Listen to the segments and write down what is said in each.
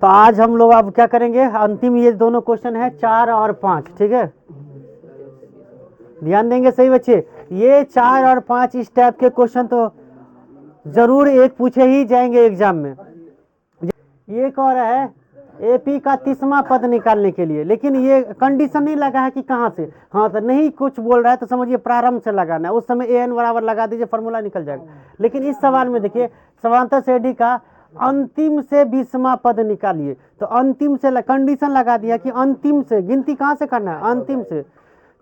तो आज हम लोग अब क्या करेंगे, अंतिम ये दोनों क्वेश्चन है 4 और 5, ठीक है, ध्यान देंगे सही बच्चे। ये 4 और 5 इस टाइप के क्वेश्चन तो जरूर एक पूछे ही जाएंगे एग्जाम में। ये कह रहा है एपी का 30वां पद निकालने के लिए, लेकिन ये कंडीशन नहीं लगा है कि कहाँ से, हाँ तो नहीं कुछ बोल रहा है तो समझिए प्रारंभ से लगाना है, उस समय एन बराबर लगा दीजिए, फॉर्मूला निकल जाएगा। लेकिन इस सवाल में देखिए समांतर श्रेणी का अंतिम से 20वां पद निकालिए, तो अंतिम से कंडीशन लगा दिया कि अंतिम से, गिनती कहाँ से करना है, अंतिम से।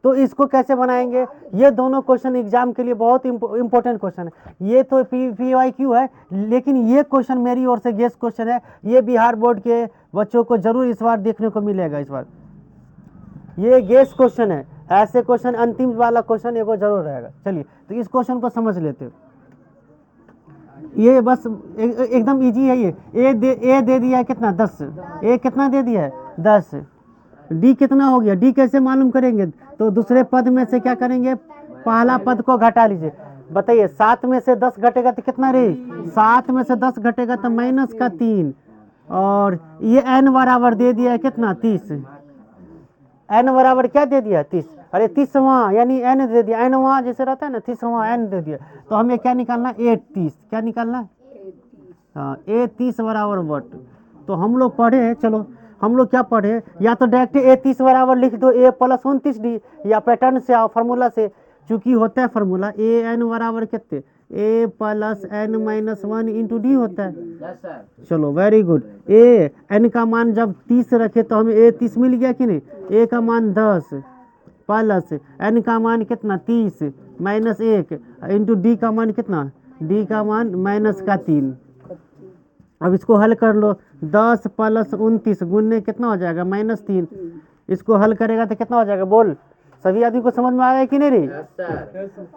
तो इसको कैसे बनाएंगे, ये दोनों क्वेश्चन एग्जाम के लिए बहुत इंपॉर्टेंट क्वेश्चन है। ये तो PYQ है, लेकिन ये क्वेश्चन मेरी ओर से गेस क्वेश्चन है, ये बिहार बोर्ड के बच्चों को जरूर इस बार देखने को मिलेगा। इस बार ये गेस क्वेश्चन है, ऐसे क्वेश्चन अंतिम वाला क्वेश्चन एगो जरूर रहेगा। चलिए तो इस क्वेश्चन को समझ लेते हैं, ये बस एकदम इजी है। ये ए दे दिया है कितना, 10, ए कितना दे दिया है 10, डी कितना हो गया, डी कैसे मालूम करेंगे, तो दूसरे पद में से क्या करेंगे, पहला पद को घटा लीजिए। बताइए 7 में से 10 घटेगा तो कितना रही, 7 में से 10 घटेगा तो माइनस का 3, और ये n बराबर दे दिया है कितना 30, n बराबर क्या दे दिया 30, अरे 30वां यानी n दे दिया, n वहां जैसे रहता है ना 30वां n दे दिया, तो हमें क्या निकालना, ए 30, क्या निकालना, हाँ ए 30 बराबर वट। तो हम लोग पढ़े, चलो हम लोग क्या पढ़े, या तो डायरेक्ट ए 30 बराबर लिख दो ए प्लस 29d, या पैटर्न से आओ फार्मूला से, चूंकि होता है फार्मूला ए एन बराबर कितने, a plus n minus 1 into d होता है। चलो वेरी गुड, ए एन का मान जब 30 रखे तो हमें ए 30 मिल गया कि नहीं, ए का मान 10 प्लस एन का मान कितना 30 माइनस 1 इंटू डी का मान कितना, डी का मान माइनस का 3। अब इसको हल कर लो, 10 प्लस 29 गुणने कितना हो जाएगा -3, इसको हल करेगा तो कितना हो जाएगा, बोल सभी आदमी को समझ में आ गया कि नहीं रही,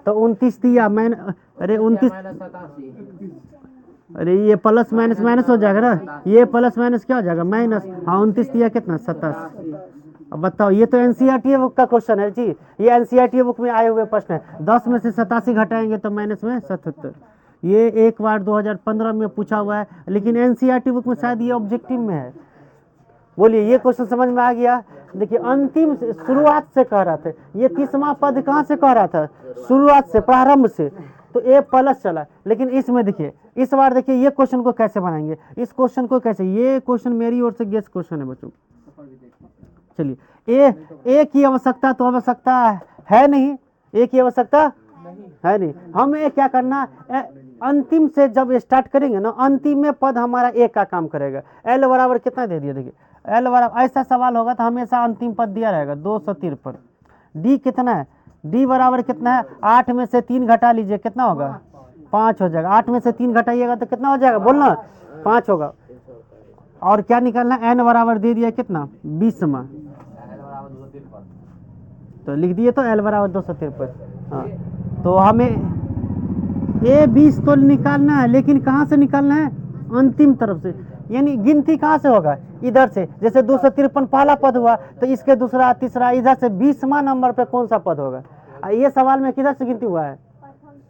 तो 29 दिया मैंने, अरे 29, अरे ये प्लस माइनस माइनस हो जाएगा ना, ये प्लस माइनस क्या हो जाएगा माइनस, हाँ 29 दिया कितना 27। अब बताओ, ये तो एनसीईआरटी बुक का क्वेश्चन है जी, ये एनसीईआरटी बुक में आए हुए प्रश्न है। 10 में से 87 घटाएंगे तो माइनस में 77, ये एक बार 2015 में पूछा हुआ है, लेकिन एनसीईआरटी बुक में शायद ये ऑब्जेक्टिव में है। बोलिए ये क्वेश्चन समझ में आ गया। देखिए अंतिम शुरुआत से कह रहा था, ये 30वां पद कहाँ से कह रहा था, शुरुआत से, प्रारंभ से, तो ए प्लस चला। लेकिन इसमें देखिए इस बार देखिए ये क्वेश्चन को कैसे बनाएंगे, इस क्वेश्चन को कैसे, ये क्वेश्चन मेरी ओर से गेस क्वेश्चन है बच्चों। चलिए ए की आवश्यकता तो आवश्यकता है नहीं, ए की आवश्यकता है नहीं, हमें क्या करना, अंतिम से जब स्टार्ट करेंगे ना, अंतिम में पद हमारा ए का काम करेगा। एल बराबर कितना दे दिया, देखिए एल बराबर, ऐसा सवाल होगा तो हमेशा अंतिम पद दिया रहेगा 253। डी कितना है, डी बराबर कितना है, 8 में से 3 घटा लीजिए कितना होगा 5 हो जाएगा, 8 में से 3 घटाइएगा तो कितना हो जाएगा बोलना 5 होगा। और क्या निकालना, एन बराबर दे दिया कितना 20वां, तो लिख दिए, तो एल बराबर 253। हाँ तो हमें ए 20 तो निकालना है, लेकिन कहाँ से निकालना है, अंतिम तरफ से, यानी गिनती कहाँ से होगा, इधर से। जैसे 253 पहला पद हुआ तो इसके दूसरा तीसरा, इधर से 20वां नंबर पे कौन सा पद होगा, ये सवाल में किधर से गिनती हुआ है,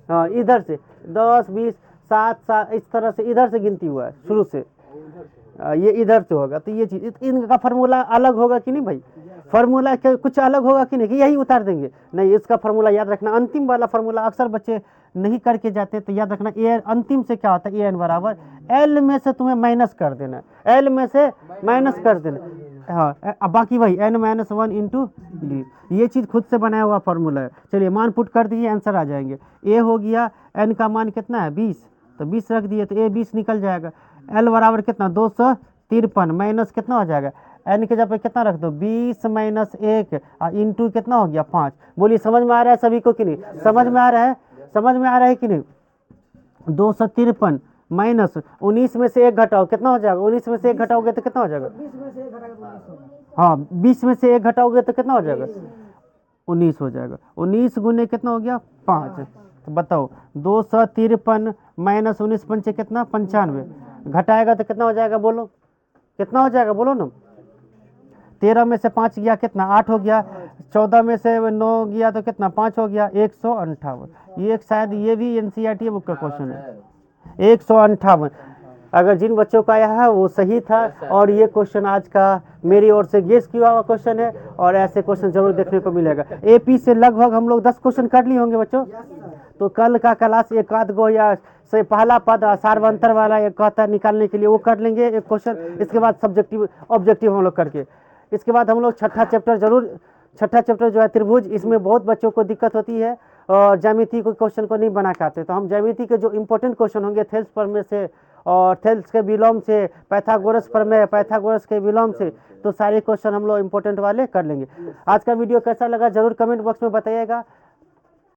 हाँ इधर से 10 20 7 7 इस तरह से इधर से गिनती हुआ है शुरू से, ये इधर से होगा। तो ये चीज, इनका फार्मूला अलग होगा कि नहीं भाई, फार्मूला कुछ अलग होगा कि नहीं, कि यही उतार देंगे, नहीं इसका फार्मूला याद रखना, अंतिम वाला फार्मूला अक्सर बच्चे नहीं करके जाते, तो याद रखना ए अंतिम से क्या होता है, ए एन बराबर एल में से तुम्हें माइनस कर देना, एल में से माइनस कर देना, हाँ अब बाकी वही n - 1 इंटू डी, ये चीज खुद से बनाया हुआ फार्मूला है। चलिए मान पुट कर दीजिए, आंसर आ जाएंगे। ए हो गया, n का मान कितना है 20, तो 20 रख दिए तो ए 20 निकल जाएगा। एल बराबर कितना 253 माइनस कितना हो जाएगा, एन के जगह कितना रख दो 20 माइनस 1 इंटू कितना हो गया 5। बोलिए समझ में आ रहा है सभी को कि नहीं, समझ में आ रहा है, समझ में आ रहा है कि नहीं। 253 माइनस 19 में से 1 घटाओ कितना हो जाएगा, 19 में से 1 घटाओगे तो कितना हो जाएगा, हाँ 20 में से 1 घटाओगे तो कितना हो जाएगा 19 हो जाएगा। 19 गुने कितना हो गया 5, तो बताओ 253 माइनस 19 पंचे कितना 95, घटाएगा तो कितना हो जाएगा, बोलो कितना हो जाएगा, बोलो ना। 13 में से 5 गया कितना 8 हो गया, 14 में से 9 गया तो कितना 5 हो गया 158। ये शायद ये भी एनसीईआरटी बुक का क्वेश्चन है, 158। अगर जिन बच्चों का आया है वो सही था, और ये क्वेश्चन आज का मेरी ओर से गेस किया हुआ क्वेश्चन है, और ऐसे क्वेश्चन जरूर देखने को मिलेगा। एपी से लगभग हम लोग 10 क्वेश्चन कर लिए होंगे बच्चों। तो कल का क्लास एक आध गो या से पहला पद सार्वंतर वाला एक कहता निकालने के लिए वो कर लेंगे एक क्वेश्चन। इसके बाद सब्जेक्टिव ऑब्जेक्टिव हम लोग करके, इसके बाद हम लोग छठा चैप्टर जरूर, छठा चैप्टर जो है त्रिभुज, इसमें बहुत बच्चों को दिक्कत होती है और ज्यामिति को क्वेश्चन को नहीं बना पाते। तो हम ज्यामिति के जो इंपॉर्टेंट क्वेश्चन होंगे थेल्स प्रमेय से और थेल्स के विलोम से, पाइथागोरस प्रमेय, पाइथागोरस के विलोम से, तो सारे क्वेश्चन हम लोग इंपॉर्टेंट वाले कर लेंगे। आज का वीडियो कैसा लगा जरूर कमेंट बॉक्स में बताइएगा।